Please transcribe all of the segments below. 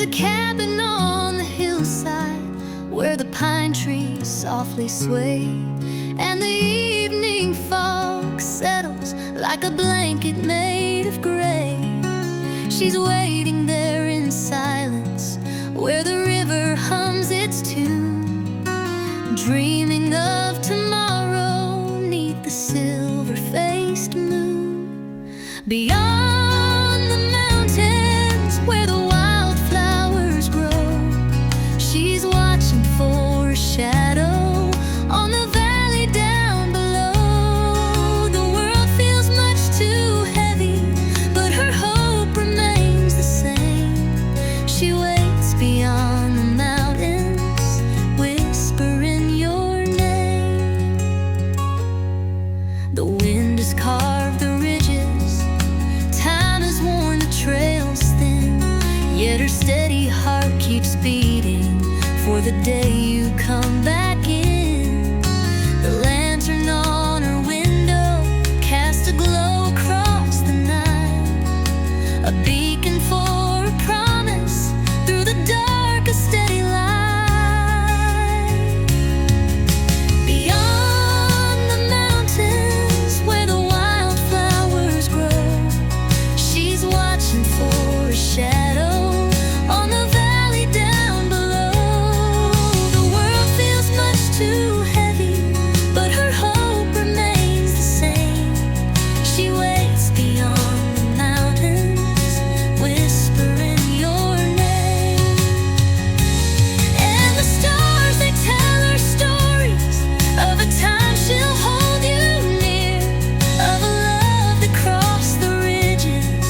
a cabin on the hillside where the pine trees softly sway, and the evening fog settles like a blanket made of gray. She's waiting there in silence where the river hums its tune, dreaming of tomorrow 'neath the silver-faced moon. Beyond the mountains where the wildflowers grow, she's watching for a shadow on the valley down below. The world feels much too heavy, but her hope remains the same. She waits beyond the mountains, whispering your name. The wind has carved the ridges, time has worn the trails thin, yet her steady heart keeps beating for the day you come back in. The lantern on her window casts a glow across the night, a beacon for a promise through the dark, a steady light. Beyond the mountains where the wildflowers grow, she's watching for a shadow on the valley down below. The world feels much too heavy, but her hope remains the same. She waits beyond the mountains, whispering your name. And the stars, they tell her stories of a time she'll hold you near, of a love that crossed the ridges,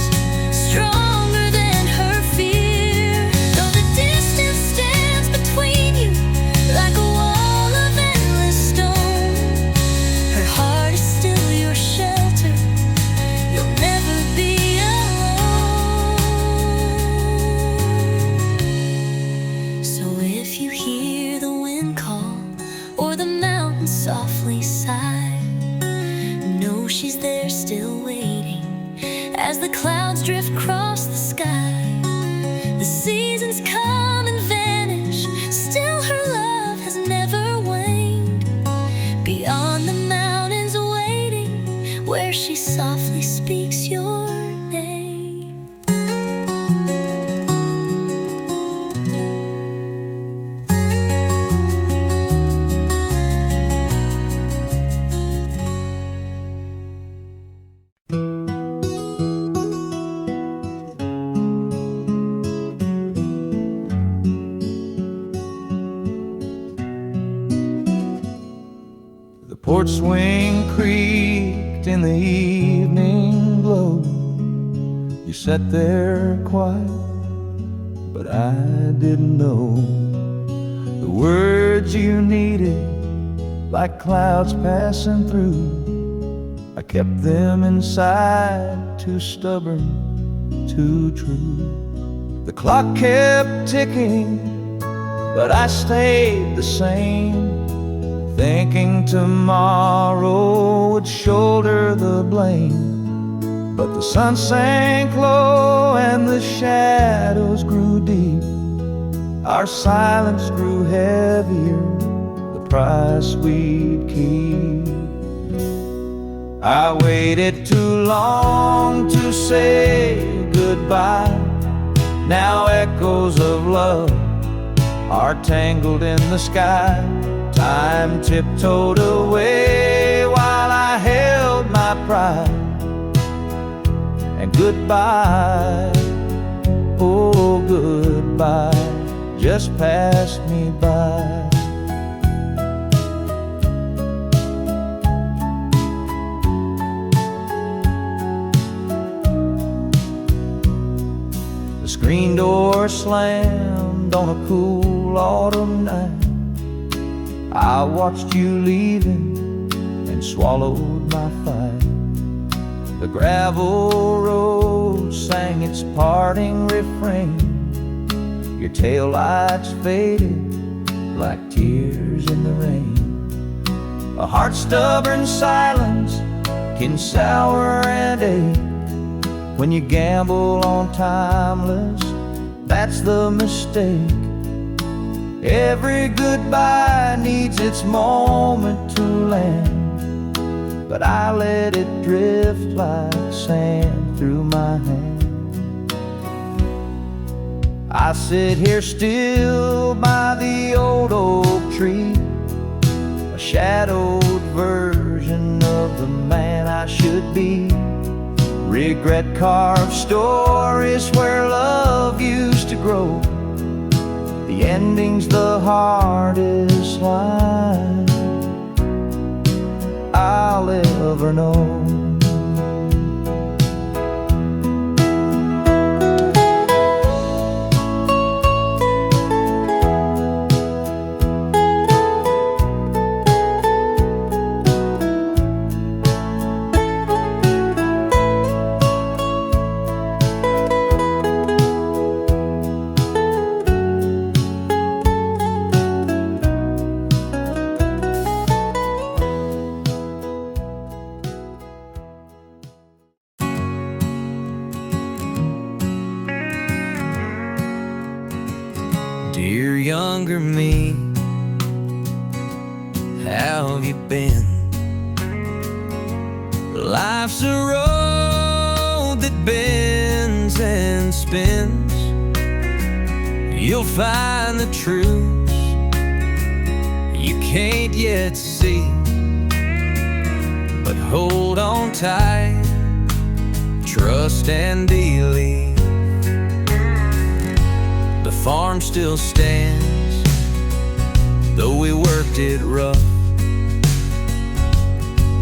stronger than her fear. Though the distance stands between you like a wall of endless stone, her heart is still your shelter. You'll never be alone. So if you hear the wind call or the mountains softly sigh, know she's there still waiting as the clouds drift across the sky. The seasons come and vanish, still her love has never waned. Beyond the mountains waiting, where she softly speaks your name. The porch swing creaked in the evening glow. You sat there quiet, but I didn't know the words you needed, like clouds passing through. I kept them inside, too stubborn, too true. The clock kept ticking, but I stayed the same, thinking tomorrow would shoulder the blame. But the sun sank low and the shadows grew deep. Our silence grew heavier, the price we'd keep. I waited too long to say goodbye. Now echoes of love are tangled in the sky. Time tiptoed away while I held my pride. And goodbye, oh goodbye, just passed me by. The screen door slammed on a cool autumn night. I watched you leaving and swallowed my fight. The gravel road sang its parting refrain. Your taillights faded like tears in the rain. A heart-stubborn silence can sour and ache when you gamble on timeless That's the mistake. Every goodbye needs its moment to land, but I let it drift like sand through my hand. I sit here still by the old oak tree, a shadowed version of the man I should be. Regret carved stories where love used to grow. The ending's the hardest line I'll ever know. Dear younger me, how have you been? Life's a road that bends and spins. You'll find the truth you can't yet see, but hold on tight, trust and believe. The farm still stands, though we worked it rough.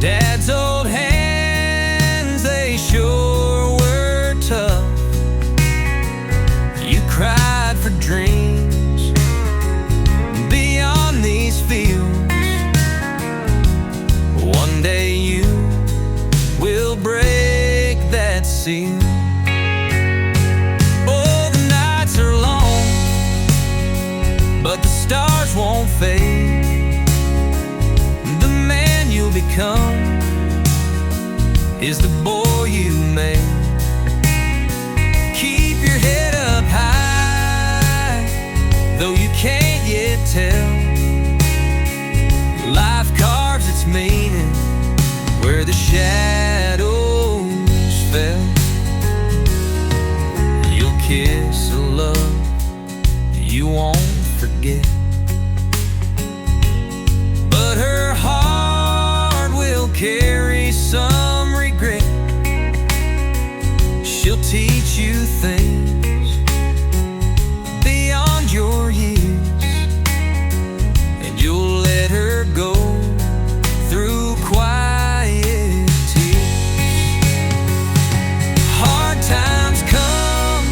Dad's old hands, they sure were tough. You cried for dreams beyond these fields. One day you will break that seal. But the stars won't fade. The man you'll become is the boy you made. Keep your head up high, though you can't yet tell. Life carves its meaning where the shadows fell. You'll kiss a love you won't forget, but her heart will carry some regret. She'll teach you things beyond your years, and you'll let her go through quiet tears. Hard times come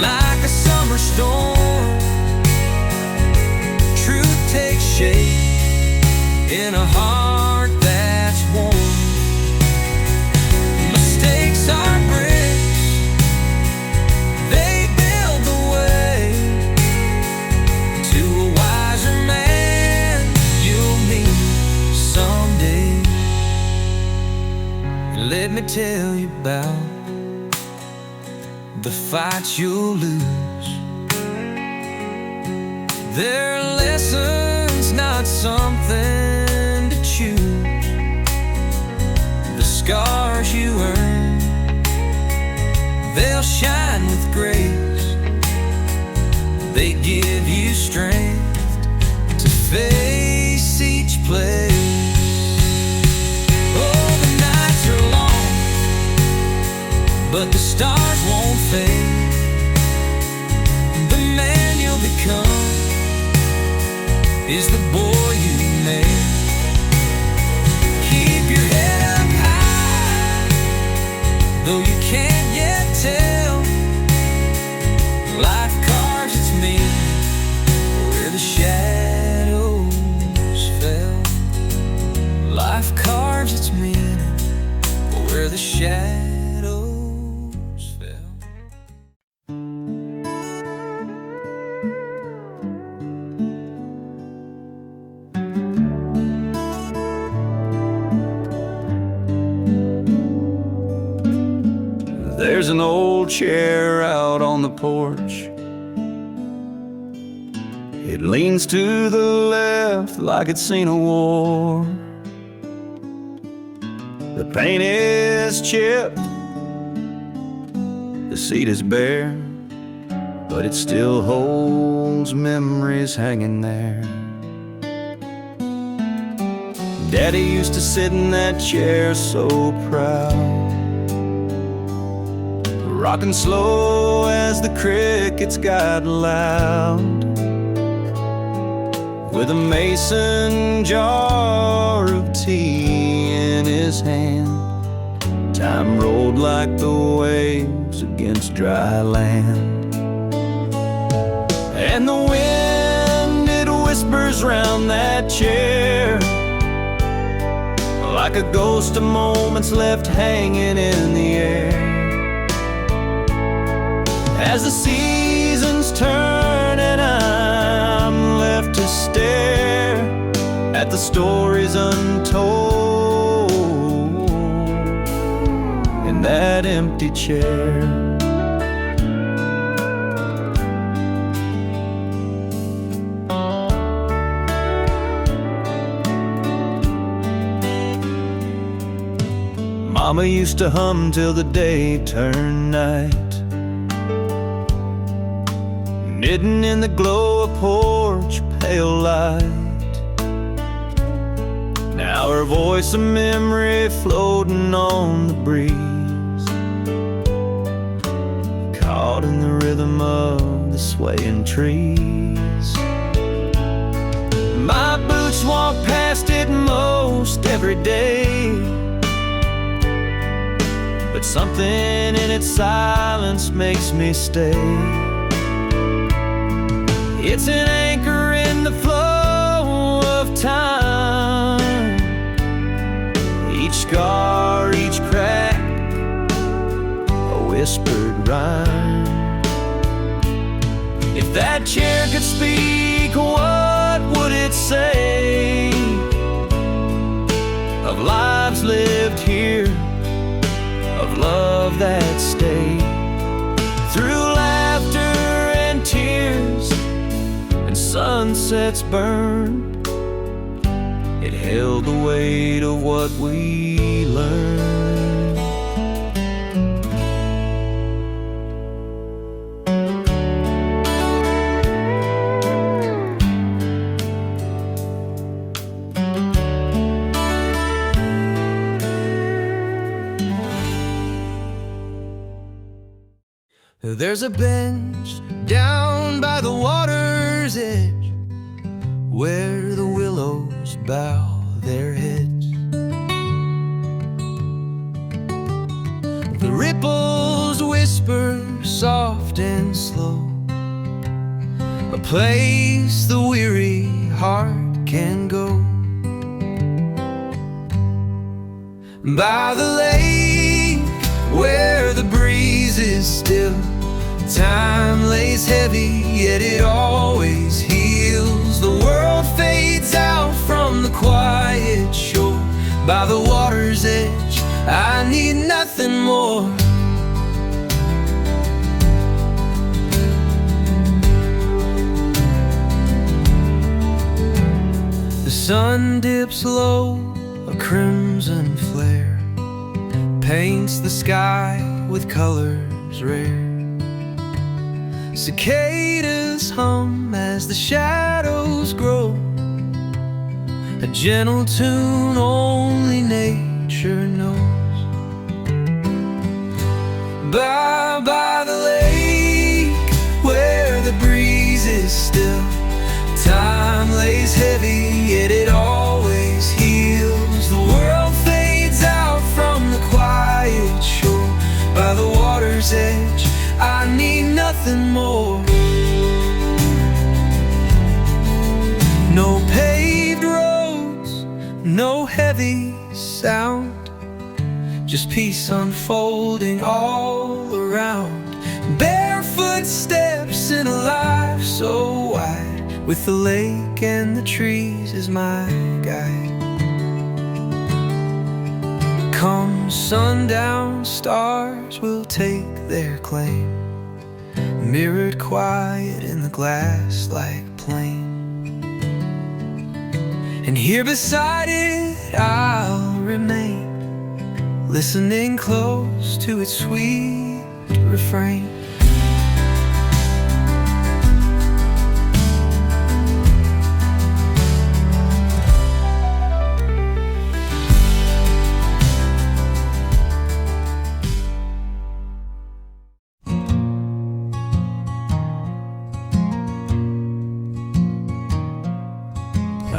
like a summer storm. Take shape in a heart that's warm. Mistakes are bricks, they build the way to a wiser man you'll meet someday. Let me tell you about the fights you'll lose. They're lessons, not something to choose. The scars you earn, they'll shine with grace. They give you strength to face each place. Oh, the nights are long, but the stars won't fade. The man you'll become is the boy you made. Keep your head up high, though you can't yet tell. Life carves its meaning where the shadows fell. Life carves its meaning where the shadows fell. There's an old chair out on the porch. It leans to the left like it's seen a war. The paint is chipped, the seat is bare, but it still holds memories hanging there. Daddy used to sit in that chair so proud, rocking slow as the crickets got loud, with a mason jar of tea in his hand. Time rolled like the waves against dry land, and the wind, it whispers round that chair like a ghost of moments left hanging in the air. As the seasons turn and I'm left to stare at the stories untold in that empty chair. Mama used to hum till the day turned night, knitting in the glow of porch pale light. Now her voice of memory floating on the breeze, caught in the rhythm of the swaying trees. My boots walk past it most every day, but something in its silence makes me stay. It's an anchor in the flow of time, each scar, each crack, a whispered rhyme. If that chair could speak, what would it say of lives lived here, of love that stayed through laughter and tears and sunsets burned? It held the weight of what we learned. There's a bench down by the water's edge where the willows bow their heads. The ripples whisper soft and slow, a place the weary heart can go. By the lake where the breeze is still, time lays heavy, yet it always heals. The world fades out from the quiet shore. By the water's edge, I need nothing more. The sun dips low, a crimson flare paints the sky with colors rare. Cicadas hum as the shadows grow, a gentle tune only nature knows. By the lake where the breeze is still, time lays heavy, yet it always heals. The world fades out from the quiet shore. By the water's edge, I need nothing more. No paved roads, no heavy sound, just peace unfolding all around. Barefoot steps in a life so wide, with the lake and the trees as my guide. Come sundown, stars will take their claim, mirrored quiet in the glass-like plain. And here beside it I'll remain, listening close to its sweet refrain.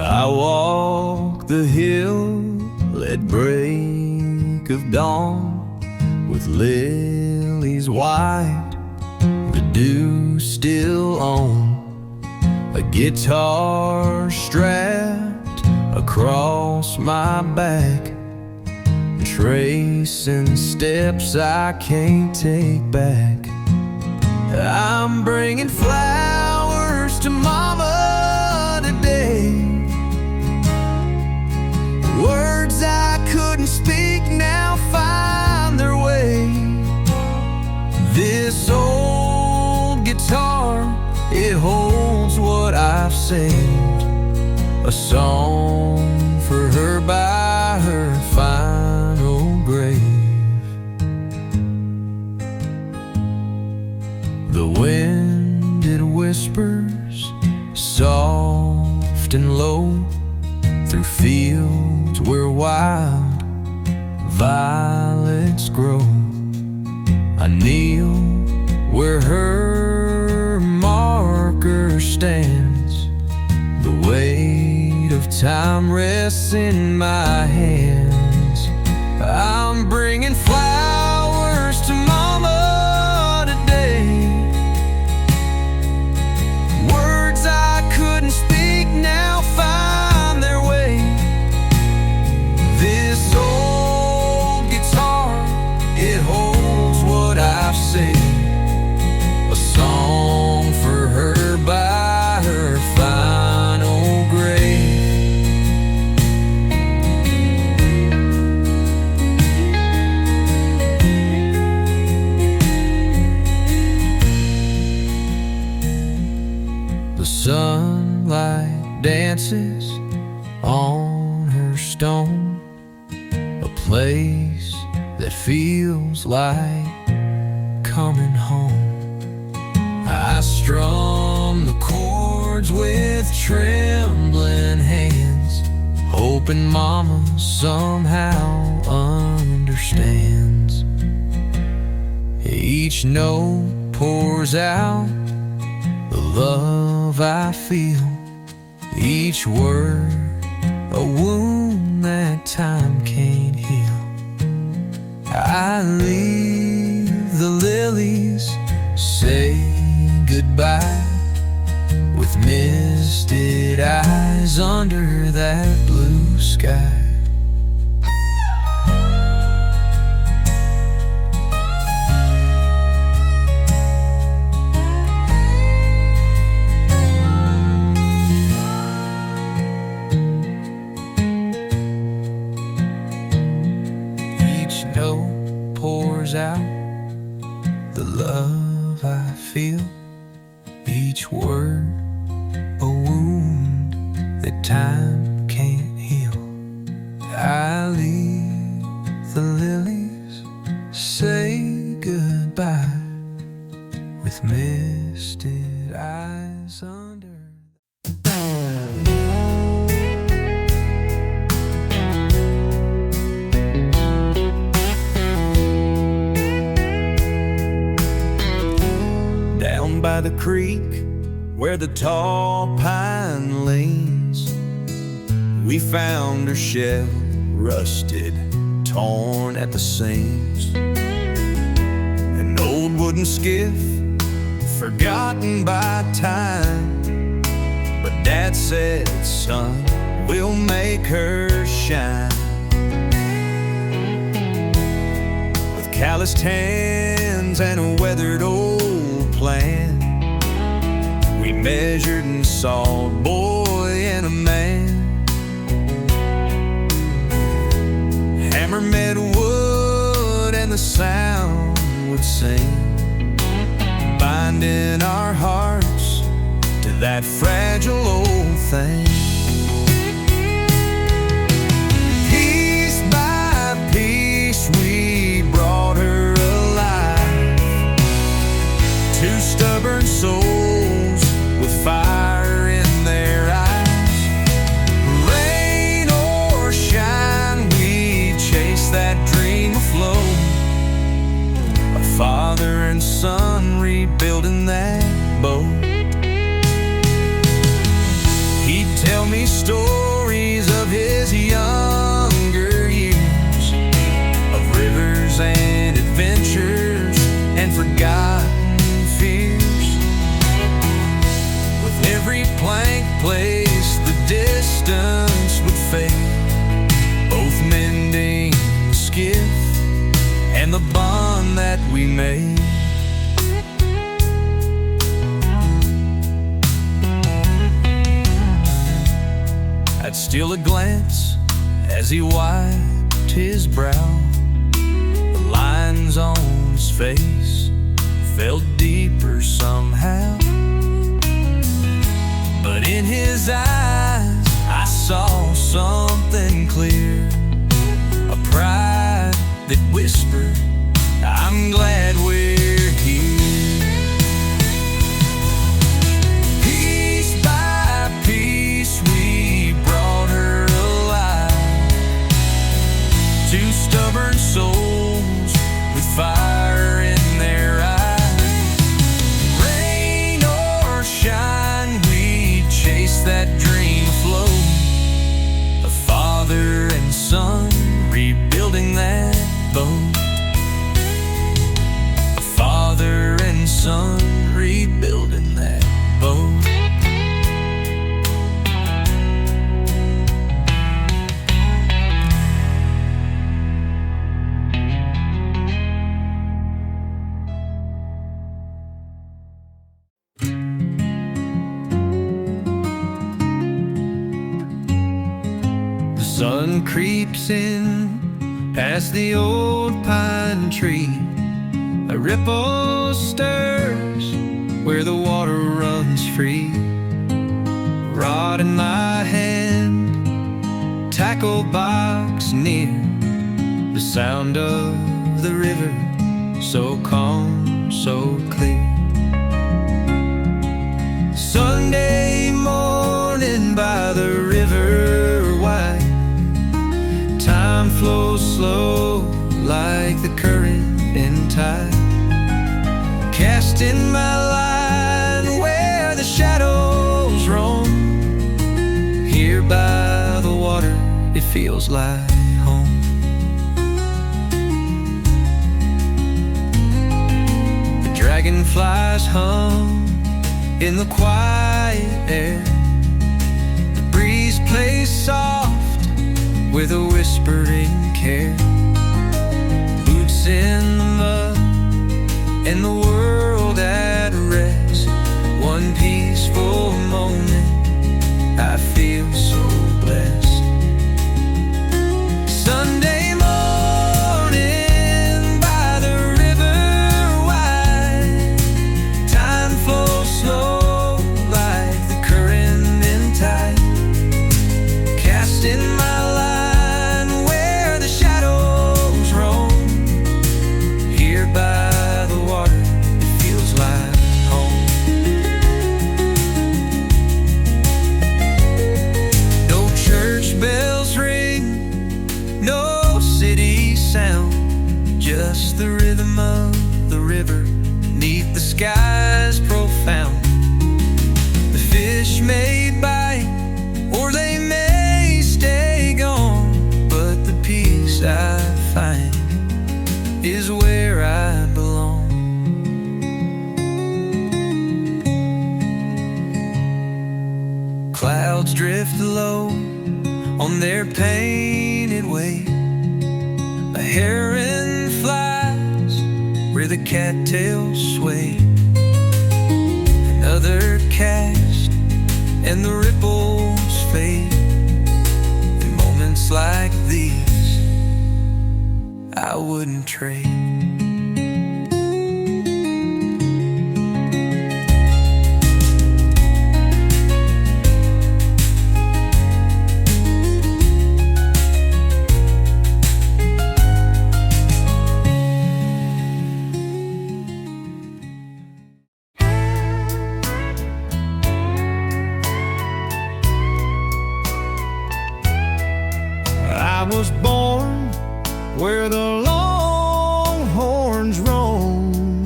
I walk the hill at break of dawn, with lilies white, the dew still on, a guitar strapped across my back, tracing steps I can't take back. I'm bringing flowers to Mama today, words I couldn't speak now find their way. This old guitar, it holds what I've saved, a song for her by her final grave. The wind, it whispers soft and low through fields where wild violets grow. I kneel where her marker stands, the weight of time rests in my hands. I'm bringing flowers to Mama today, words I couldn't speak now find their way. This old guitar, it holds what I've saved, a song for her by her final grave. The sunlight dances on her stone, a place that feels like coming home. I strum the chords with trembling hands, hoping Mama somehow understands. Each note pours out the love I feel, each word a wound that time can't heal. I leave the lilies, say goodbye, with misted eyes under that blue sky. Each note pours out the love I feel, each word a wound that time can't heal. I leave the lilies, say goodbye, with misted eyes under. Down by the creek where the tall pine leans, we found her shell, rusted, torn at the seams. An old wooden skiff, forgotten by time, but Dad said, son, we'll make her shine. With calloused hands and a weathered old plan, we measured and saw a boy and a man. Hammer met and the sound would sing, binding our hearts to that fragile old thing. Piece by piece we brought her alive, two stubborn souls with fire in their eyes. Rain or shine, we chase that dream afloat, a father and son rebuilding that boat. He'd tell me stories of his younger years, of rivers and adventures and forgotten fears. With every plank placed, the distance would fade, both mending the skiff and the bond that we made. I'd steal a glance as he wiped his brow. The lines on his face felt deeper somehow, but in his eyes I saw something clear, a pride that whispered, I'm glad we're here. Piece by piece we brought her alive, two stubborn souls with fire in their eyes. Rain or shine, we chase that dream afloat, a father and son rebuilding that boat, a father and son rebuilding that boat. The sun creeps in past the old pine tree, a ripple stirs where the water runs free. Rod in my hand, tackle box near, the sound of the river so calm, so clear. Sunday morning by the river wide, time flows slow like the current in tide. Casting my line where the shadows roam, here by the water it feels like home. The dragonflies hum in the quiet air, the breeze plays soft with a whispering care. Boots in the mud and the world at rest, one peaceful moment, I feel so blessed. Sunday morning by the river wide, time flows slow like the current in tide. Casting my line where the shadows roam, here by the water it feels like home. No church bells ring, no city sound, just the rhythm of the river neath the skies profound. The fish may bite or they may stay gone, but the peace I find is where I belong. Clouds drift low on their painted way, a heron flies where the cattails sway. Another cast and the ripples fade. In moments like these I wouldn't trade. I was born where the longhorns roam.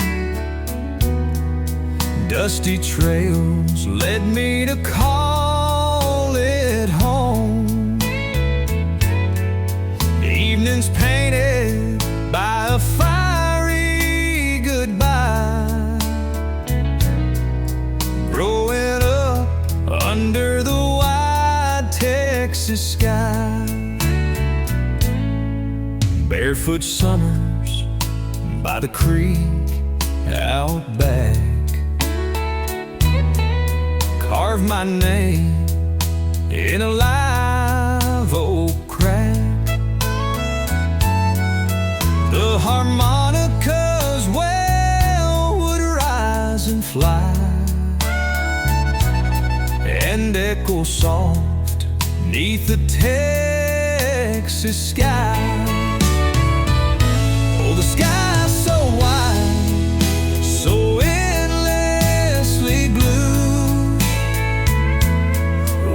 Dusty trails led me to call it home. Evenings painted by a fiery goodbye. Growing up under the wide Texas sky. Barefoot summers by the creek out back. Carve my name in a live oak crack. The harmonicas, well, would rise and fly and echo soft neath the Texas sky. Oh, the sky's so wide, so endlessly blue.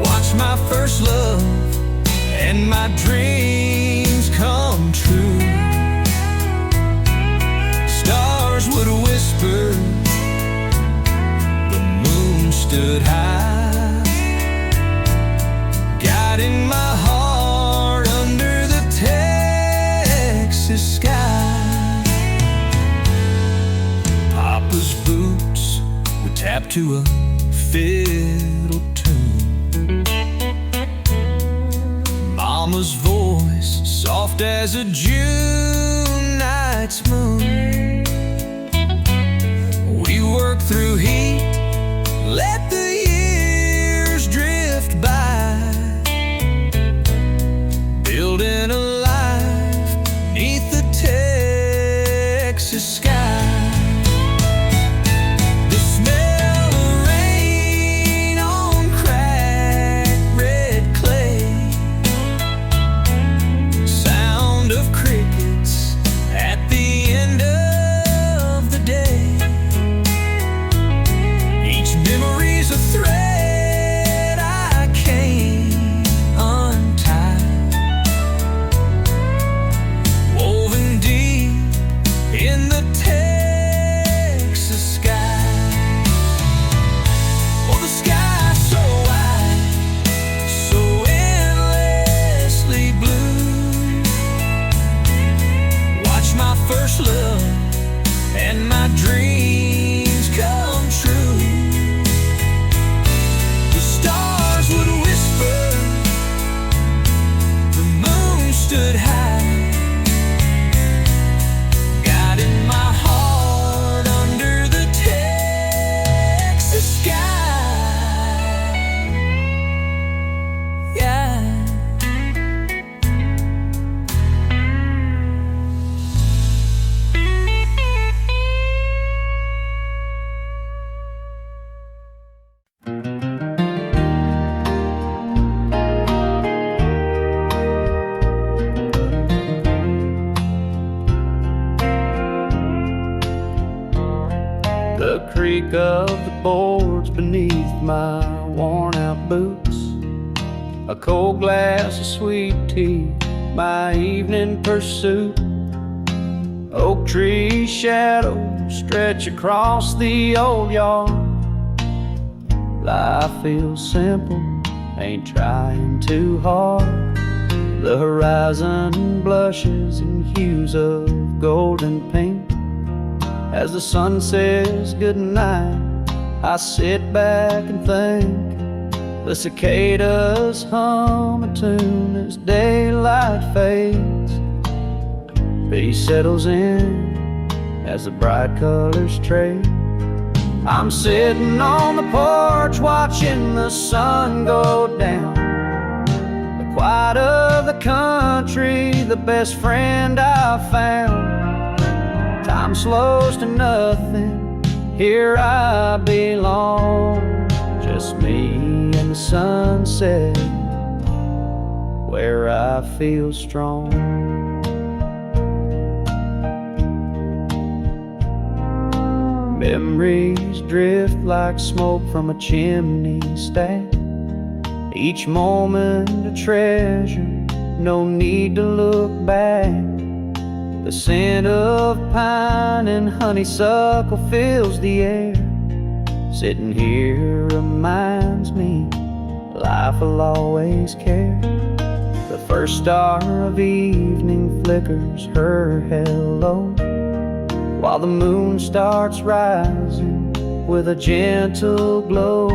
Watch my first love and my dreams come true. Stars would whisper, the moon stood high, guiding my heart under the Texas sky. Papa's boots would tap to a fiddle tune. Mama's voice soft as a June night's moon. We worked through heat, let the years drift by, building a life neath the Texas sky. The smell of rain on cracked red clay, sound of crickets at the end of the day. Each memory's a thread I can't untie, woven deep in the Texas sky. Oh, the sky's so wide, so endlessly blue. Watch my first love and my dreams come true. The stars would whisper, the moon stood high, guiding my heart under the Texas sky. Yeah. The creak of the boards beneath my worn-out boots, a cold glass of sweet tea, my evening pursuit. Oak tree shadows stretch across the old yard. Life feels simple, ain't trying too hard. The horizon blushes in hues of gold and pink. As the sun says goodnight, I sit back and think. The cicadas hum a tune as daylight fades. Peace settles in as the bright colors trade. I'm sitting on the porch watching the sun go down. The quiet of the country, the best friend I've found. Time slows to nothing, here I belong. Just me and the sunset, where I feel strong. Memories drift like smoke from a chimney stack. Each moment a treasure, no need to look back. The scent of pine and honeysuckle fills the air. Sitting here reminds me life will always care. The first star of evening flickers her hello, while the moon starts rising with a gentle glow.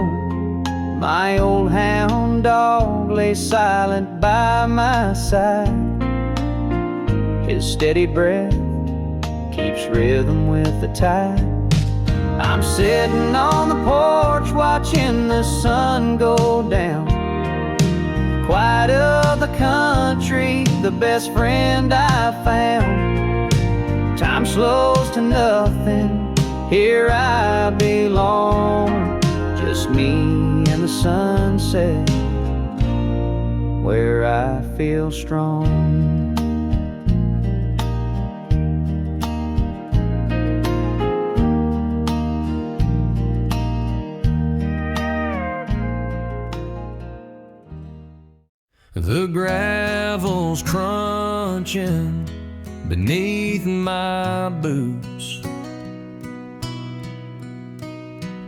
My old hound dog lay silent by my side. His steady breath keeps rhythm with the tide. I'm sitting on the porch watching the sun go down. Quiet of the country, the best friend I found. Time slows to nothing, here I belong. Just me and the sunset, where I feel strong. The gravel's crunching beneath my boots.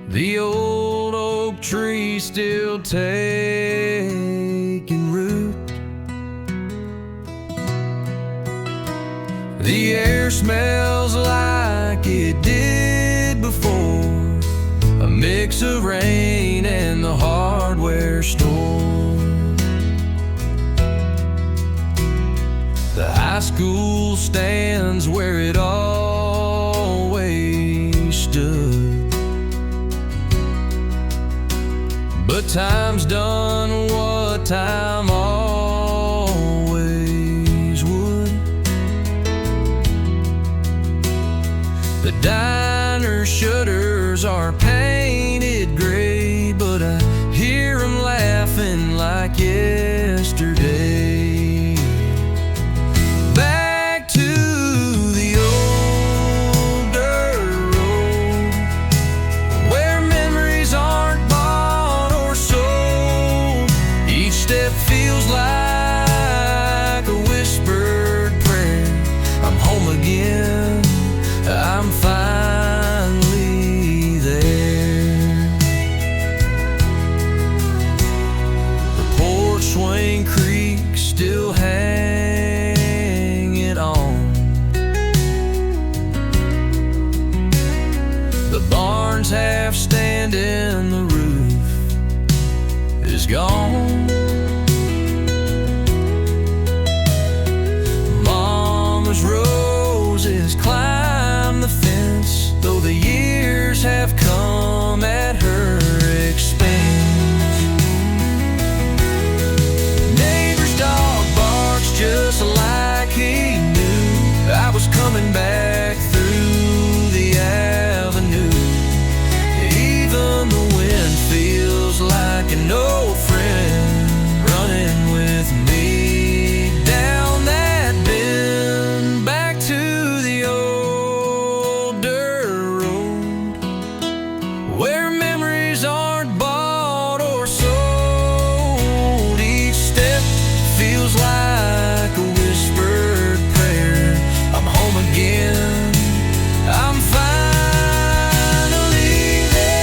The old oak tree still taking root. The air smells like it did before, a mix of rain and the hardware store. The high school stands where it always stood, but time's done what time always would. The diner shutters are painted gray, but I hear them laughing like yesterday. Feels like a whispered prayer. I'm home again, I'm finally there. The porch swing creak still hanging on. The barn's half standing, the roof is gone. Roses climb the fence, though the years have come at her expense. Neighbor's dog barks just like he knew I was coming back through the avenue. Even the wind feels like an old friend running with me down that bend, back to the old dirt road, where memories aren't bought or sold. Each step feels like a whispered prayer. I'm home again, I'm finally there.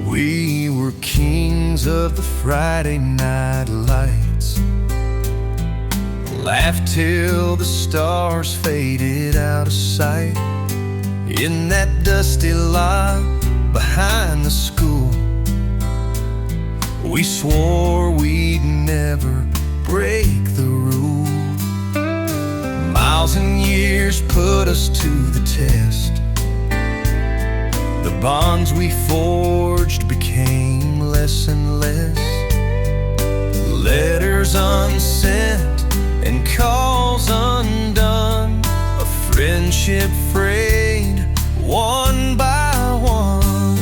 We were kings of the Friday night lights, Laughed till the stars faded out of sight in that dusty lot behind the school. We swore we'd never break the rule. Miles and years put us to the test. The bonds we forged became less and less. Letters unsent and calls undone, a friendship frayed one by one.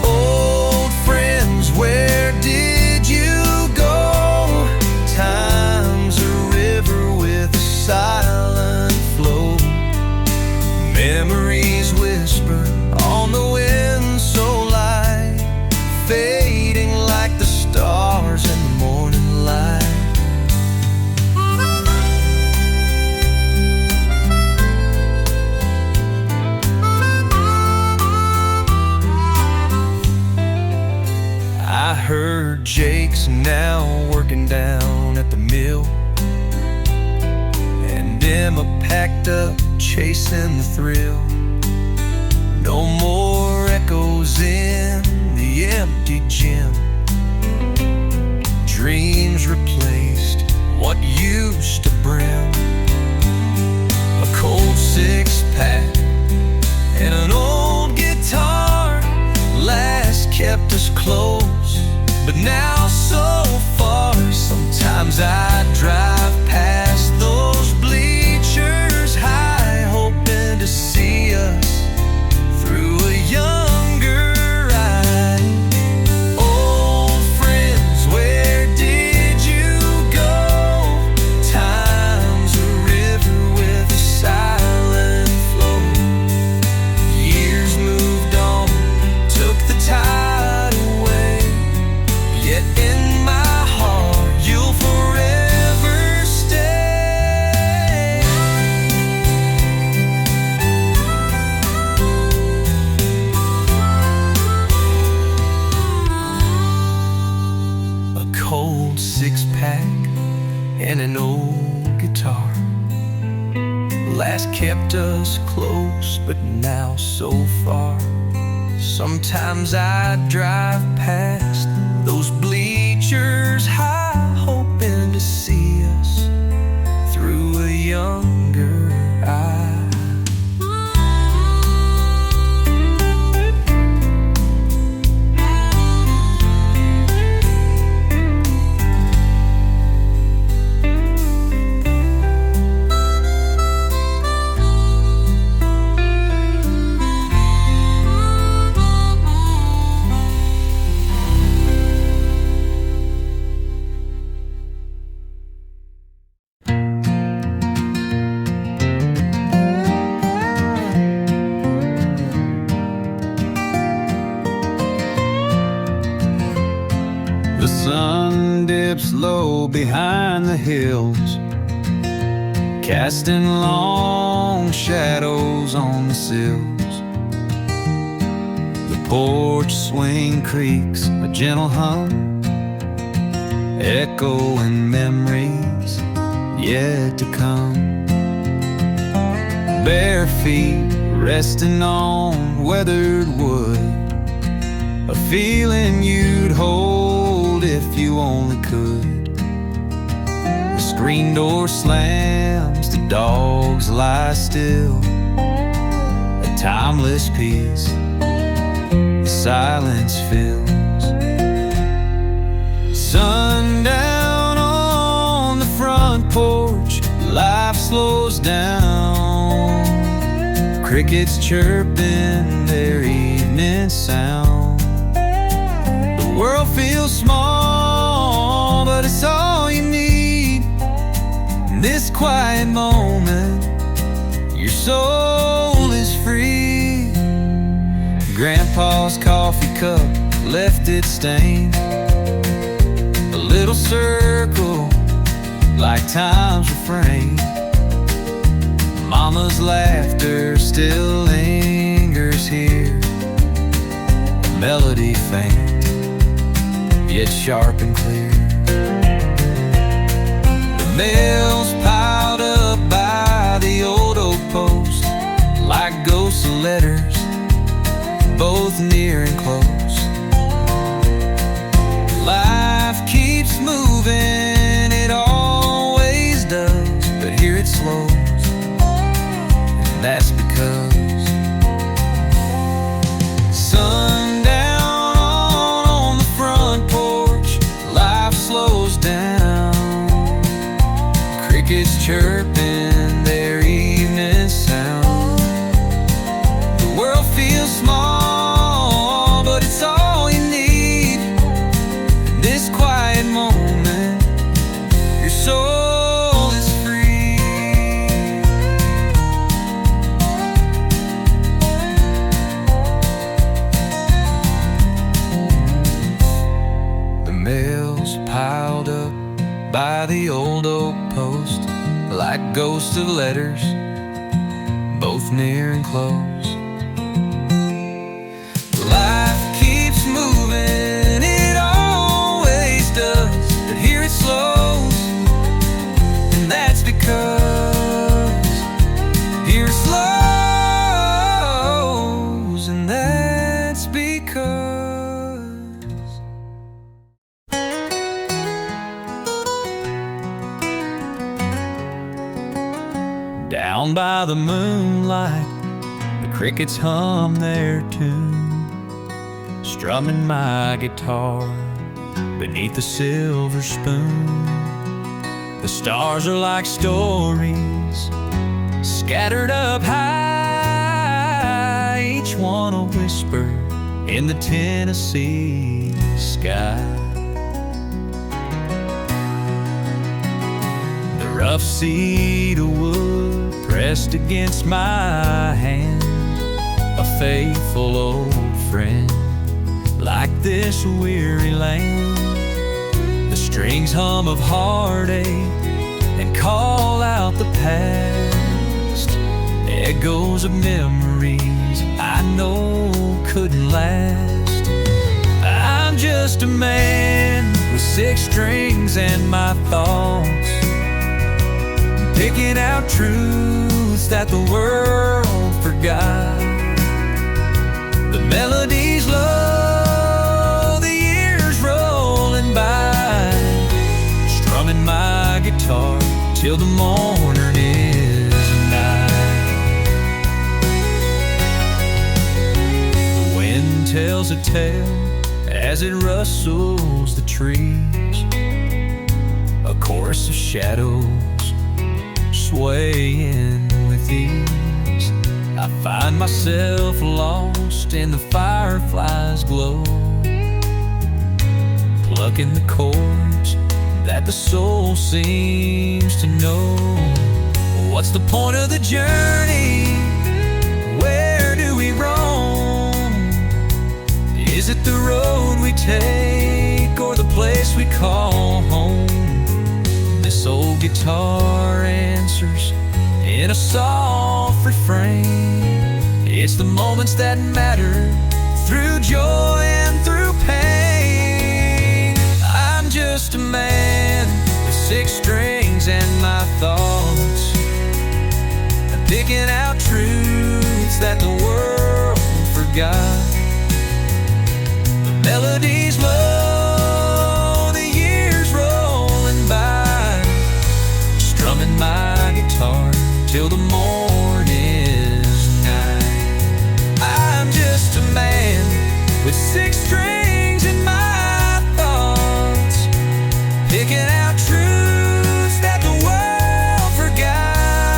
Old friends, where did you go? Time's a river with a silent flow. Memories whisper on the wind so light, fading like the stars in the morning light. I heard Jake's now working down at the mill, and Emma packed up chasing the thrill. No more echoes in the empty gym. Dreams replaced what used to brim. A cold six-pack and an old guitar last kept us close, but now so far. Sometimes I drive past those bleachers high, hoping to see us through a younger eye. Old friends, where did you go? Time's a river with a silent flow. Years moved on, took the tide away, yet in my heart you'll forever stay. A cold six-pack and an old guitar last kept us close, but now so far. Sometimes I drive past those bleachers high, hoping to see us through a younger eye. The sun dips low behind the hills, casting long shadows on the sills. The porch swing creaks, a gentle hum, echoing memories yet to come. Bare feet resting on weathered wood, a feeling you'd hold if you only could. The screen door slams, the dogs lie still, a timeless peace the silence fills. Sundown on the front porch, life slows down, crickets chirping their evening sound. The world feels small, but it's all you need. In this quiet moment, your soul is free. Grandpa's coffee cup left its stain, a little circle like time's refrain. Mama's laughter still lingers here, a melody faint, yet sharp and clear. The mail's both near and close. Life keeps moving, it always does, but here it slows, and that's because sundown on the front porch, life slows down. Crickets chirping their evening sound. The world feels small, but it's all you need. In this quiet moment, your soul is free. The mail's piled up by the old oak post, like ghosts of letters, both near and close. Life keeps moving, it always does, but here it slows, and that's because here it slows, and that's because down by the moonlight, the crickets hum their tune, strumming my guitar beneath the silver spoon. The stars are like stories scattered up high, each one a whisper in the Tennessee sky. The rough cedar wood pressed against my hand, a faithful old friend, like this weary land. The strings hum of heartache and call out the past, echoes of memories I know couldn't last. I'm just a man with 6 strings and my thoughts, picking out truths that the world forgot. The melodies low, the years rolling by, strumming my guitar till the morning is night. The wind tells a tale as it rustles the trees, a chorus of shadows swaying with ease. I find myself lost in the firefly's glow, plucking the chords that the soul seems to know. What's the point of the journey? Where do we roam? Is it the road we take or the place we call home? This old guitar answers in a soft refrain. It's the moments that matter, through joy and through pain. I'm just a man with 6 strings and my thoughts, I'm picking out truths that the world forgot. The melodies low, the years rolling by, strumming my guitar till the morning's night. I'm just a man with 6 strings in my thoughts, picking out truths that the world forgot.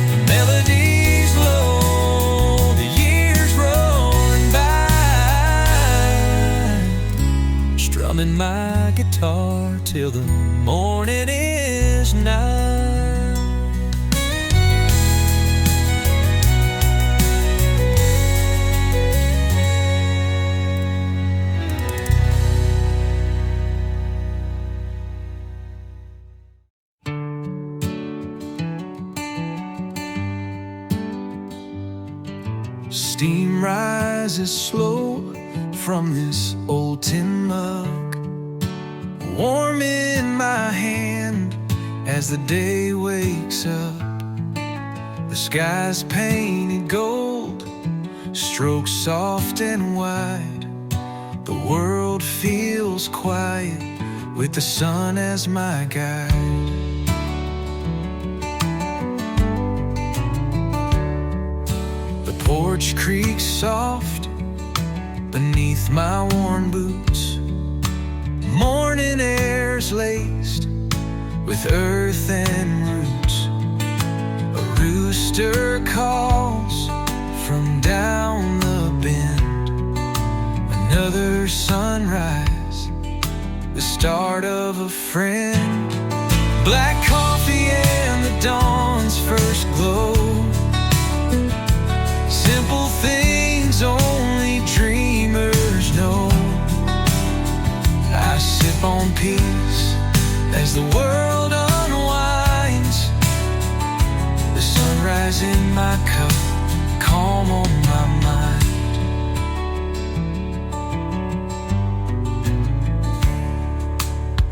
The melodies low, the years rolling by, strumming my guitar till the morning is night. Steam rises slow from this old tin mug, warm in my hand as the day wakes up. The sky's painted gold, strokes soft and wide. The world feels quiet with the sun as my guide. The porch creaks soft beneath my worn boots. Morning air's laced with earth and roots. A rooster calls from down the bend. Another sunrise, the start of a friend. Black coffee and the dawn's first glow. Simple things only dreamers know. I sip on peace as the world unwinds. The sunrise in my cup, calm on my mind.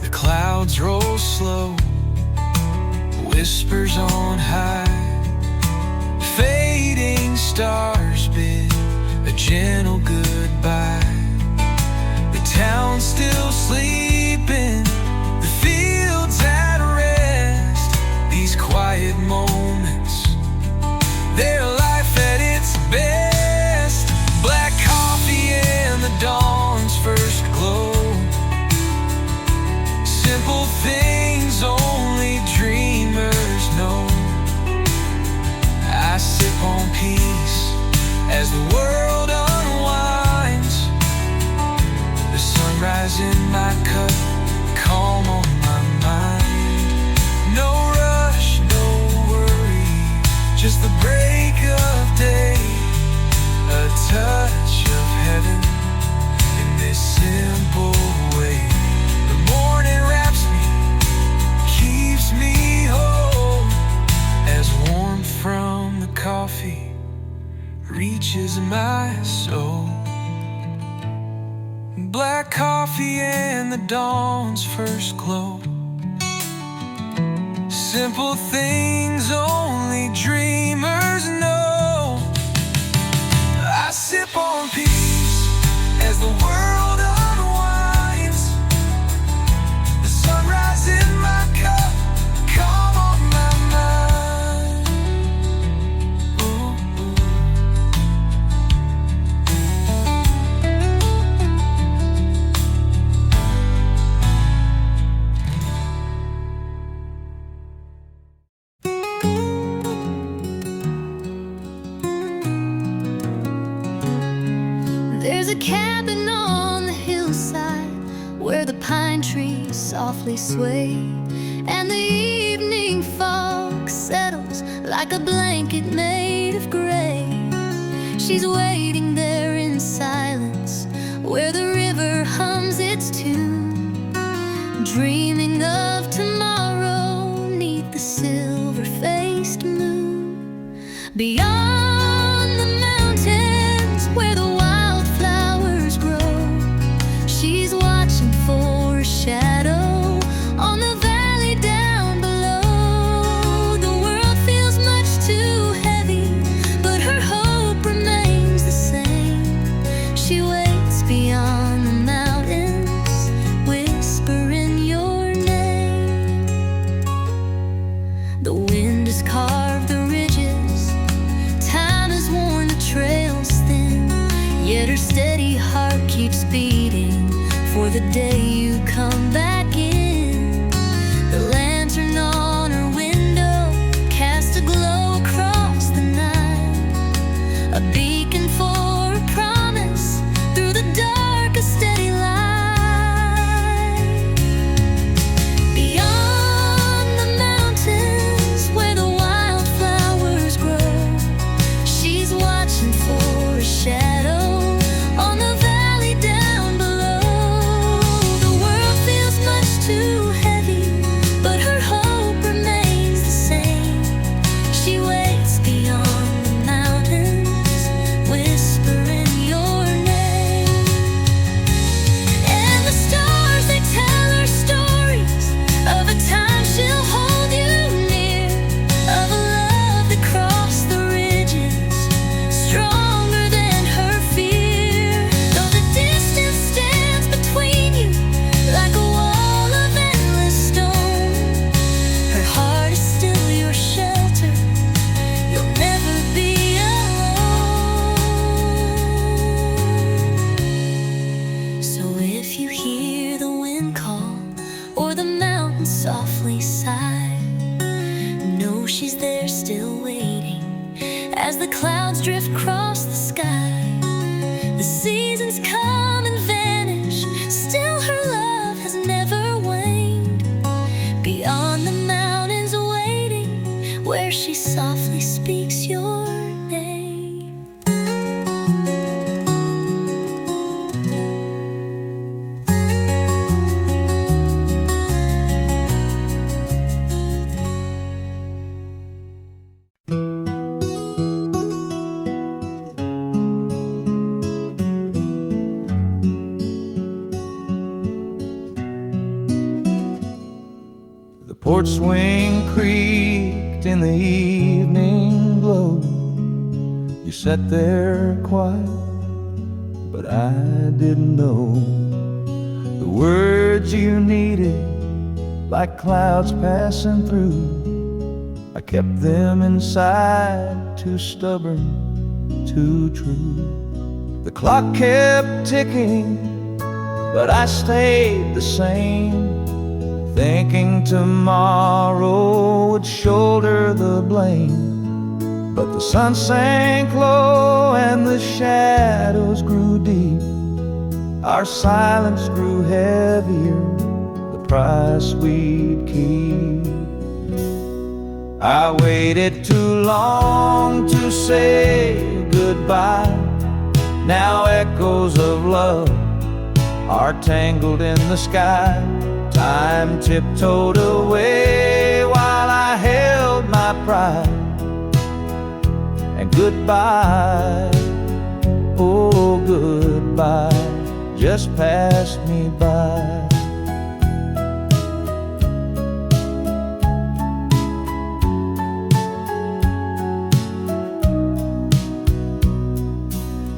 The clouds roll slow, whispers on high. Fading stars bid a gentle goodbye. The town's still sleeping, the fields at rest. These quiet moments, they're life at its best. Black coffee and the dawn's first glow. Simple things only dreamers know. I sip on peace as the world unwinds. The sunrise in my cup, calm on my mind. No rush, no worry, just the break of day. A touch of heaven in this simple way. The morning wraps me, keeps me whole, as warmth from the coffee reaches my soul. Black coffee and the dawn's first glow. Simple things only dreamers know. I sip on peace as the world unwinds. The sunrise in my cup, calm on my mind. Ooh, ooh. There's a cabin on the hillside where the pine trees softly sway, and the evening fog settles like a blanket made of gray. She's waiting there in silence where the river hums its tune, dreaming of tomorrow neath the silver-faced moon. Beyond the mountains where the wildflowers grow, she's watching for a shadow on the valley down below. The world feels much too heavy, but her hope remains the same. She waits beyond the mountains, whispering your name. The wind has carved the ridges, time has worn the trails thin, yet her steady heart keeps beating for the day you come back in. The lantern on her window casts a glow across the night, a beacon for a promise through the dark, a steady light. Beyond the mountains where the wildflowers grow, she's watching for a shadow on the valley down below. porch swing creaked in the evening glow. You sat there quiet, but I didn't know the words you needed, like clouds passing through. I kept them inside, too stubborn, too true. The clock kept ticking, but I stayed the same, thinking tomorrow would shoulder the blame. But the sun sank low and the shadows grew deep. Our silence grew heavier, the price we'd keep. I waited too long to say goodbye. Now echoes of love are tangled in the sky. Time tiptoed away while I held my pride. And goodbye, oh goodbye, just passed me by.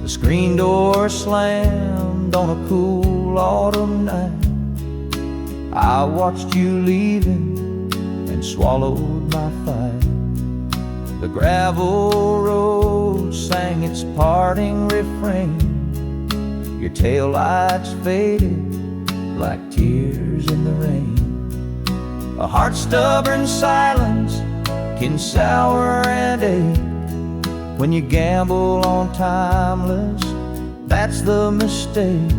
The screen door slammed on a cool autumn night. I watched you leaving and swallowed my fight. The gravel road sang its parting refrain. Your taillights faded like tears in the rain. A heart-stubborn silence can sour and ache. When you gamble on timeless, that's the mistake.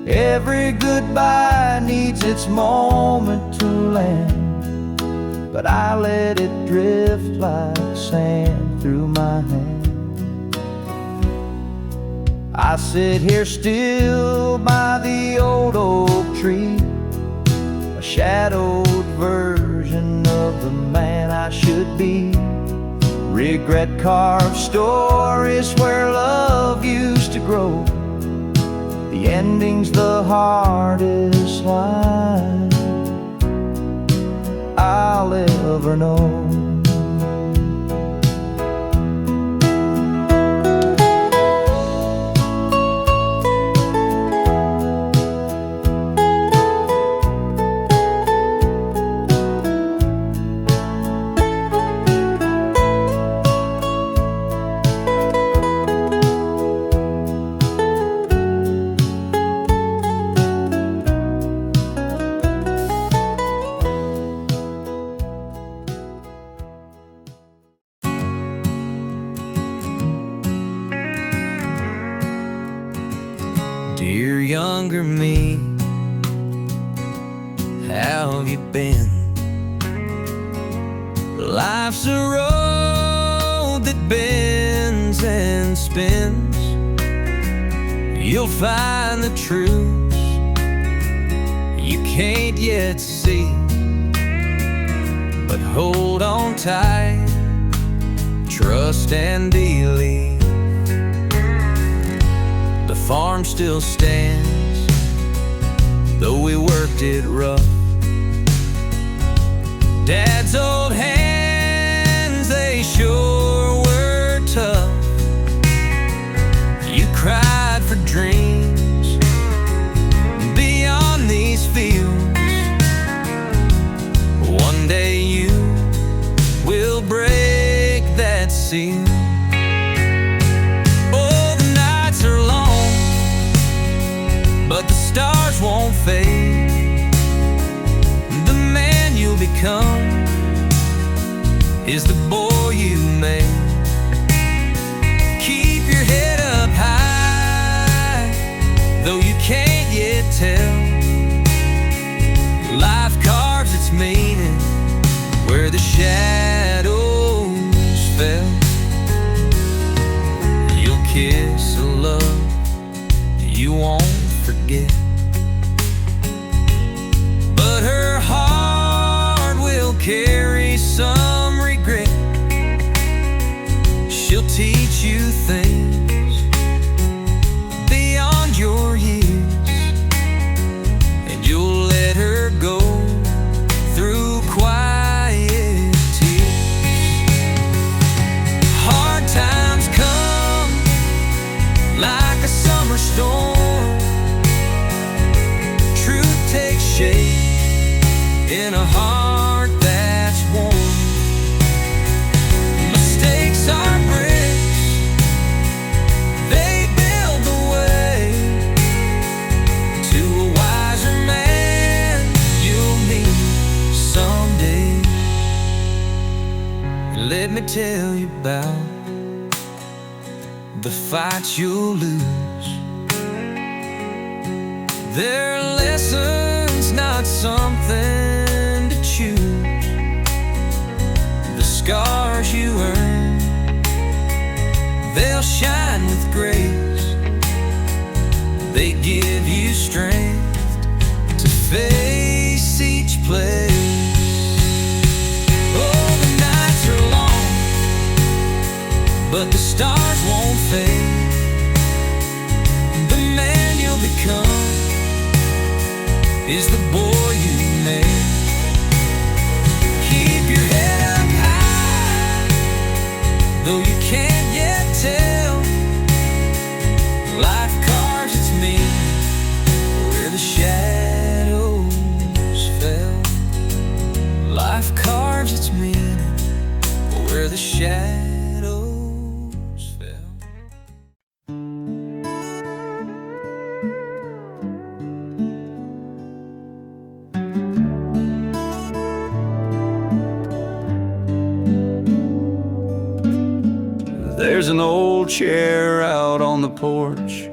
Every goodbye needs its moment to land, but I let it drift like sand through my hand. I sit here still by the old oak tree, a shadowed version of the man I should be. Regret carved stories where love used to grow. The ending's the hardest line I'll ever know. Dear younger me, how have you been? Life's a road that bends and spins. You'll find the truths you can't yet see, but hold on tight, trust and believe. The farm still stands, though we worked it rough. Dad's old hands, they sure were tough. You cried for dreams beyond these fields. One day you will break that seal. But the stars won't fade. The man you'll become is the boy you made. Keep your head up high, though you can't yet tell. Life carves its meaning where the shadows fell. You'll kiss a love you won't forget, but her heart will carry some regret. She'll teach you things beyond your years, and you'll let her go through about the fight you'll lose. They're lessons, not something to choose. The scars you earn, they'll shine with grace. They give you strength to face each place. Oh, the nights are long, but the stars won't fade. The man you'll become is the boy you made. Keep your head up high, though you can't yet tell. Life carves its meaning where the shadows fell. Life carves its meaning where the shadows fell. There's an old chair out on the porch.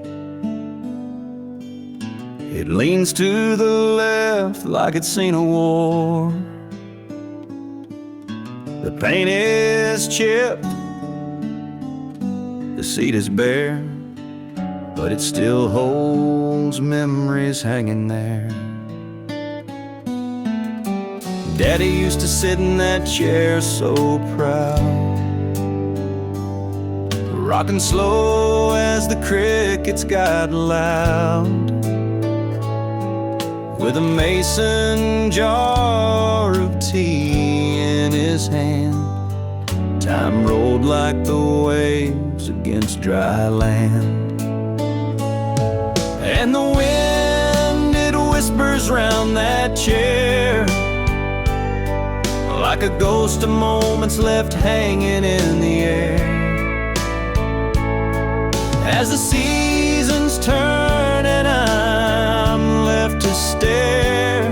It leans to the left like it's seen a war. The paint is chipped, the seat is bare, but it still holds memories hanging there. Daddy used to sit in that chair so proud, rocking slow as the crickets got loud, with a mason jar of tea in his hand. Time rolled like the waves against dry land, and the wind, it whispers round that chair like a ghost of moments left hanging in the air. As the seasons turn and I'm left to stare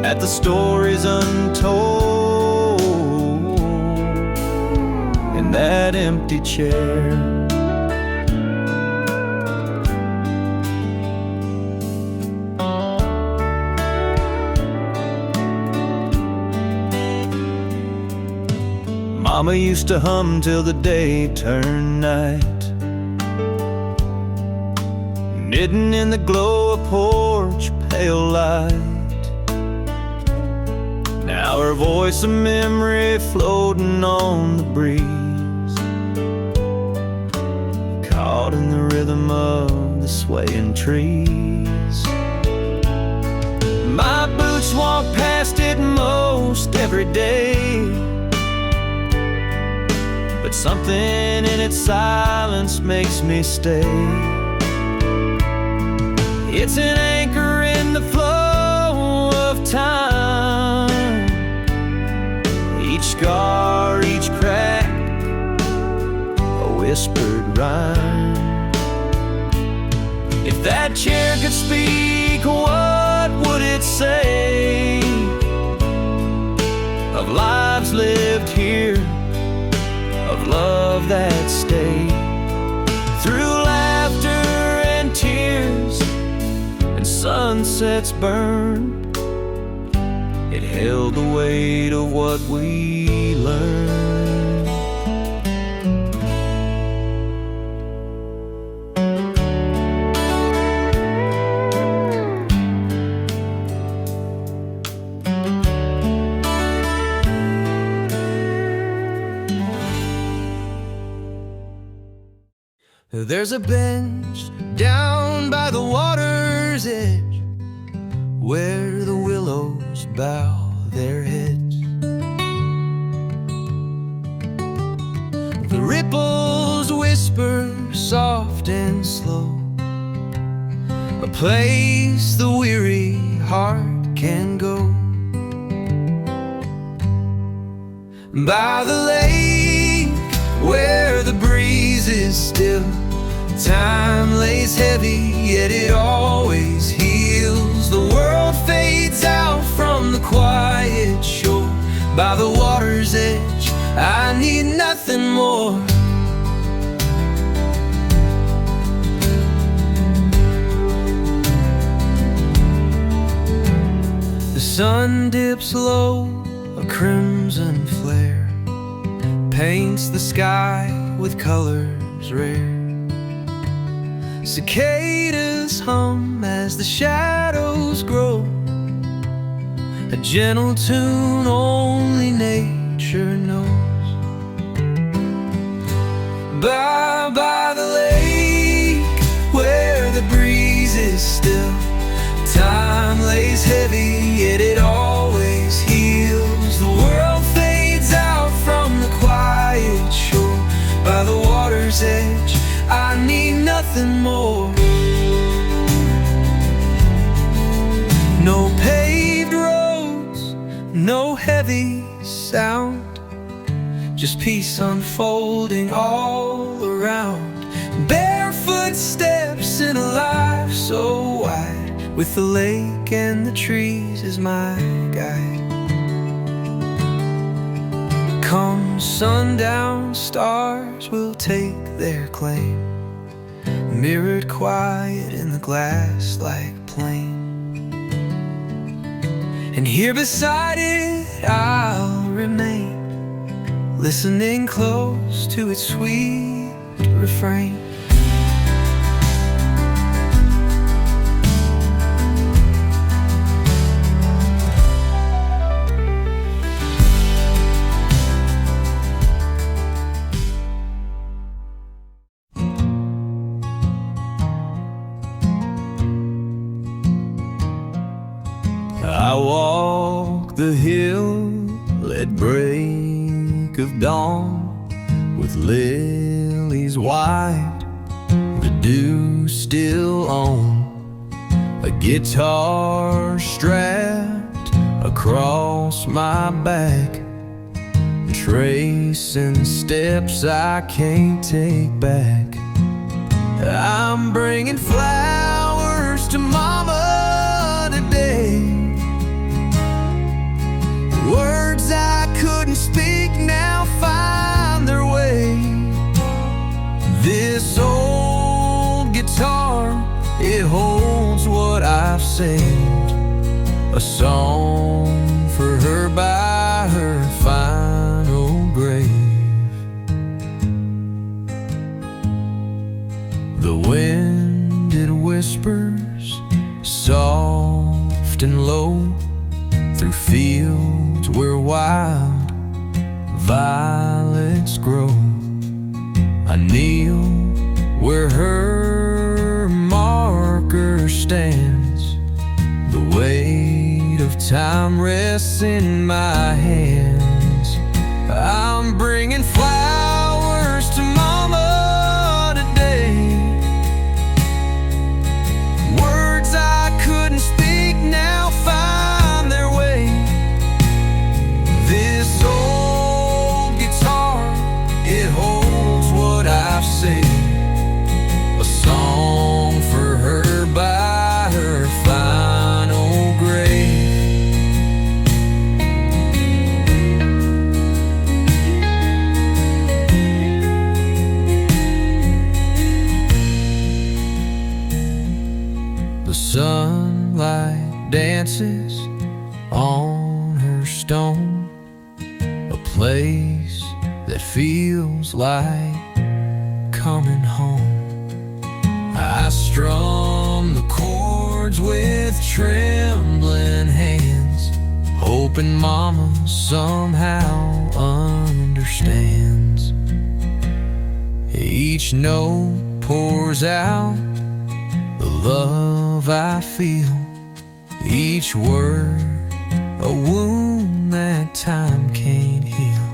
at the stories untold in that empty chair. Mama used to hum till the day turned night, knitting in the glow of porch pale light. Now her voice of memory floating on the breeze, caught in the rhythm of the swaying trees. My boots walk past it most every day, but something in its silence makes me stay. It's an anchor in the flow of time, each scar, each crack, a whispered rhyme. If that chair could speak, what would it say of lives lived here, of love that stayed through laughter and tears and sunsets burned? It held the weight of what we learned. There's a bench down by the water's edge where the willows bow their heads. The ripples whisper soft and slow, a place the weary heart can go. By the lake where the breeze is still, time lays heavy, yet it always heals. The world fades out from the quiet shore. By the water's edge, I need nothing nothing more. The sun dips low, a crimson flare paints the sky with colors rare. Cicadas hum as the shadows grow, a gentle tune only nature knows. By the lake, where the breeze is still, time lays heavy, yet it always heals. The world fades out from the quiet shore. By the water's edge, I need nothing more. No paved roads, no heavy sound, just peace unfolding all around. Barefoot steps in a life so wide, with the lake and the trees as my guide. Come sundown, stars will take their claim, mirrored quiet in the glass-like plain. And here beside it I'll remain, listening close to its sweet refrain. I walk the hill at break of dawn, with lilies white, the dew still on, a guitar strapped across my back, tracing steps I can't take back. I'm bringing flowers to Mama today, words I couldn't speak now find their way. This old guitar, it holds what I've saved, a song for her by her final grave. The wind, it whispers soft and low through fields where wild violets grow. I kneel where her marker stands, the weight of time rests in my hands. I'm bringing flowers to Mama today, words I couldn't speak now find their way. This old guitar, it holds what I've saved, a song for her by her final grave. The sunlight dances on her stone, a place that feels like coming home. I strum the chords with trembling hands, hoping Mama somehow understands. Each note pours out the love I feel, each word a wound that time can't heal.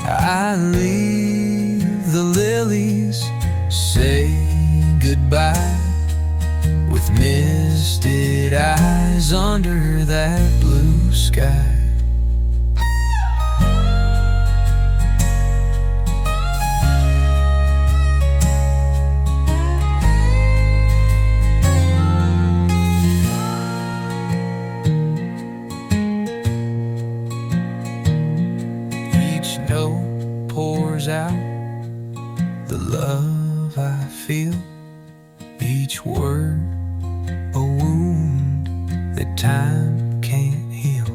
I leave the lilies, say goodbye, with misted eyes under that blue sky. love I feel, each word a wound that time can't heal.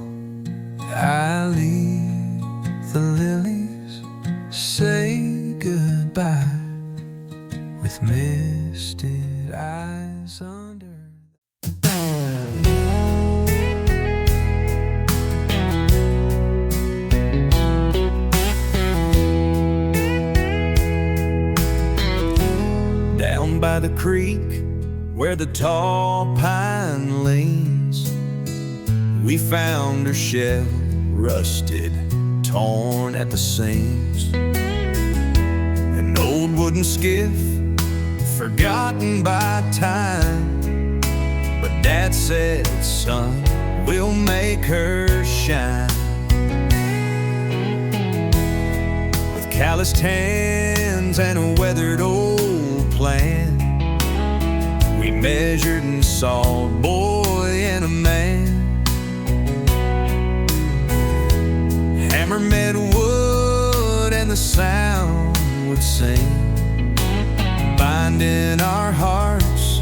I leave the lilies, say goodbye, with misted eyes under. Down by the creek, where the tall pine leans, we found her shell, rusted, torn at the seams. An old wooden skiff, forgotten by time, but Dad said, son, we'll make her shine. With calloused hands and a weathered old plan, we measured and saw a boy and a man. Hammer met wood and the sound would sing, binding our hearts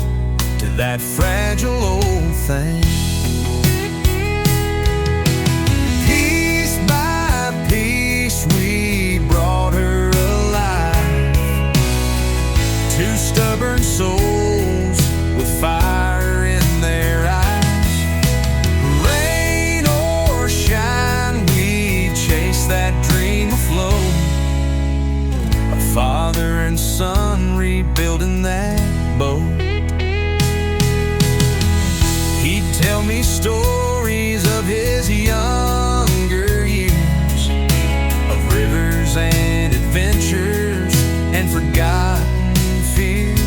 to that fragile old thing. Piece by piece we brought her alive, two stubborn souls with fire in their eyes. Rain or shine, we chase that dream afloat, a father and son rebuilding that boat. He'd tell me stories of his younger years, of rivers and adventures and forgotten fears.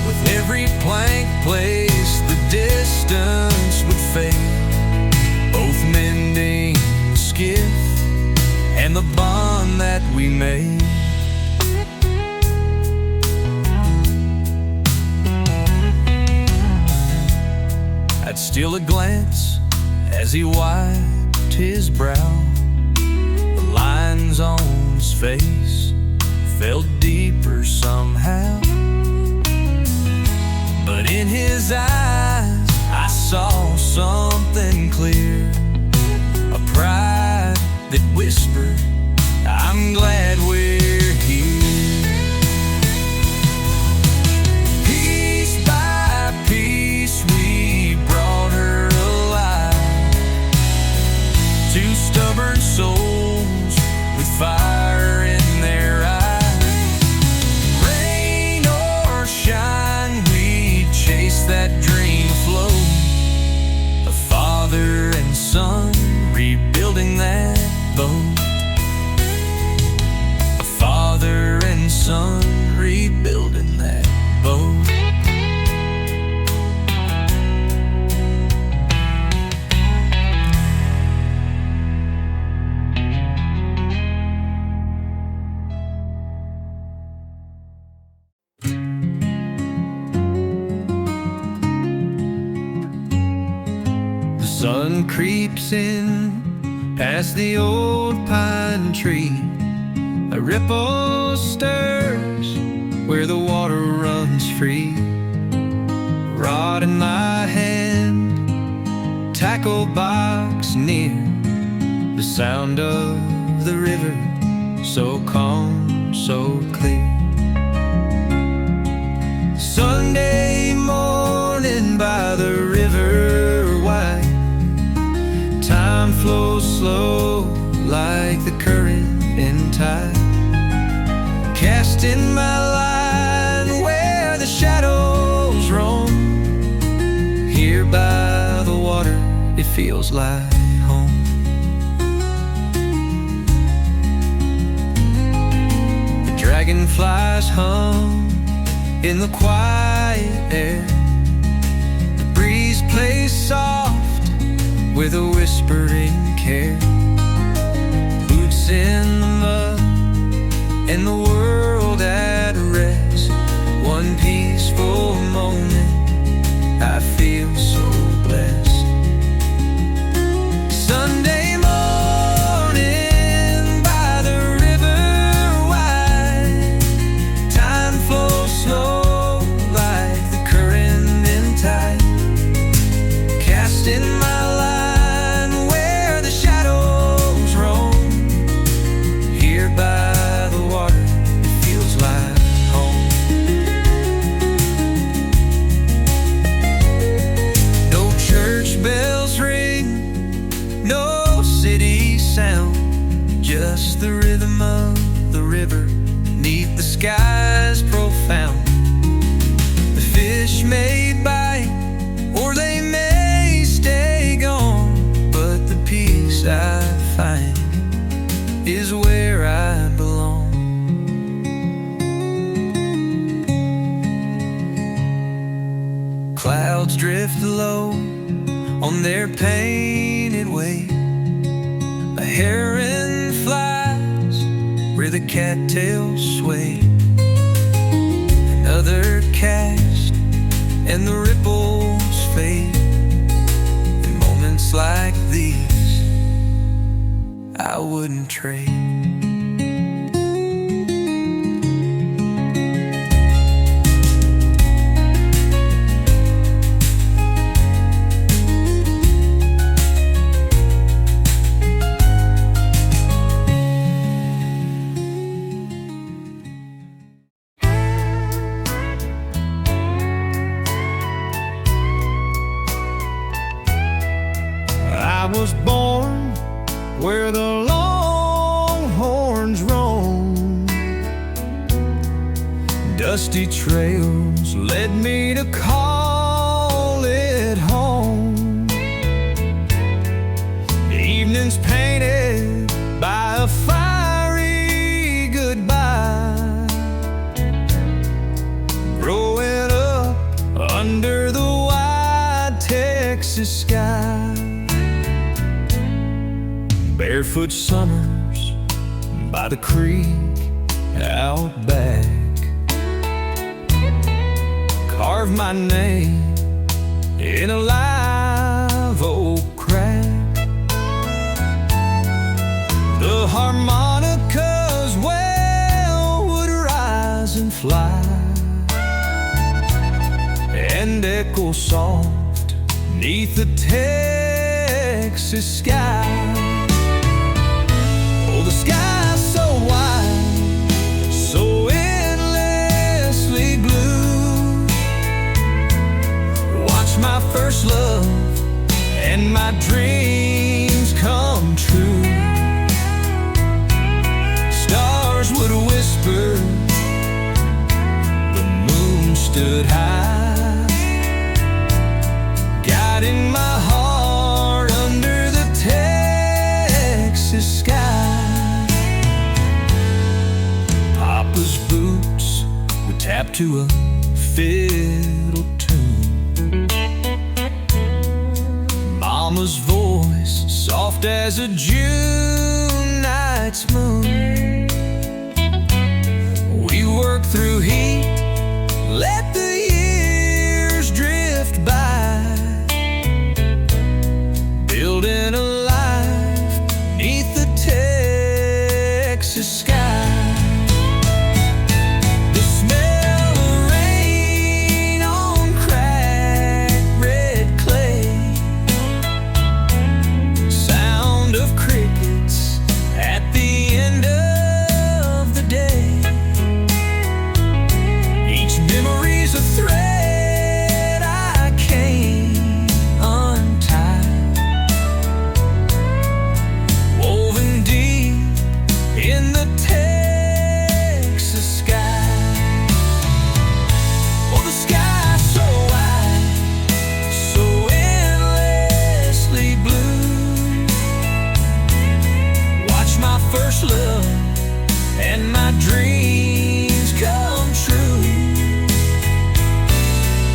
With every plank placed, the distance would fade, both mending the skiff and the bond that we made. I'd steal a glance as he wiped his brow. The lines on his face fell deeper somehow, but in his eyes I saw something clear, a pride that whispered, I'm glad we're here. Piece by piece we brought her alive, two stubborn souls with fire in their eyes. Rain or shine, we chase that dream afloat, a father and son rebuilding that boat. A father and son rebuilding that boat. The sun creeps in past the old pine tree, a ripple stirs where the water runs free. Rod in my hand, tackle box near, the sound of the river so calm, so clear. Sunday morning by the river wide, time flows slow like the current in tide, casting my line where the shadows roam. Here by the water it feels like home. The dragonflies hum in the quiet air, the breeze plays soft with a whispering care. Boots in the mud and the world at rest, one peaceful moment, I feel so blessed. Sunday morning by the river wide, sky's profound. The fish may bite, or they may stay gone, but the peace I find is where I belong. Clouds drift low on their painted way. A heron flies where the cattails sway. Another cast and the ripples fade. In moments like these, I wouldn't trade. I was born where the longhorns roam. Dusty trails led me to call it home. Evenings painted by a fiery goodbye. Growing up under the wide Texas sky. Barefoot summers by the creek out back. Carve my name in a live oak crack. The harmonicas, well, would rise and fly and echo soft neath the Texas sky. The sky's so wide, so endlessly blue. Watch my first love and my dreams come true. Stars would whisper, the moon stood high, guiding my heart under the Texas sky. Papa's boots would tap to a fiddle tune. Mama's voice soft as a June night's moon. We worked through heat, let the years drift by, building a life neath the Texas sky. First love and my dreams come true.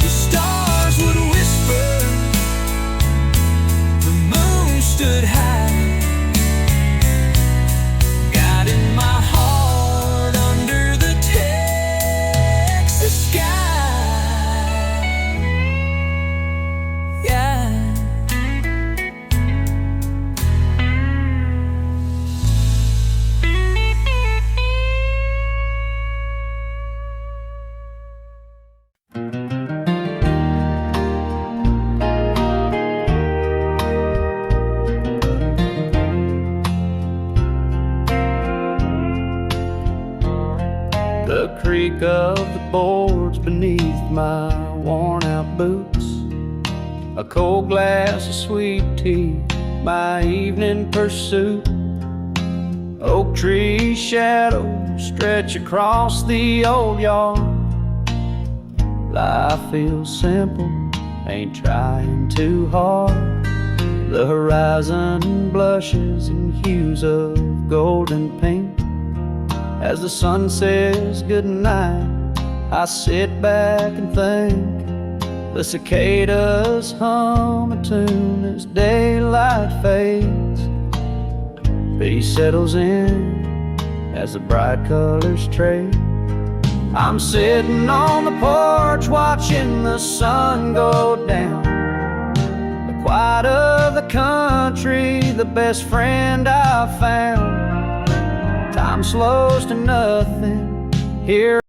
The stars would whisper, the moon stood high, guiding my heart under the Texas sky. Yeah. The creak of the boards beneath my worn-out boots, a cold glass of sweet tea, my evening pursuit. Oak tree shadows stretch across the old yard. Life feels simple, ain't trying too hard. The horizon blushes in hues of gold and pink. As the sun says goodnight, I sit back and think. The cicadas hum a tune as daylight fades. Peace settles in as the bright colors trade. I'm sitting on the porch watching the sun go down. The quiet of the country, the best friend I've found. Time slows to nothing here.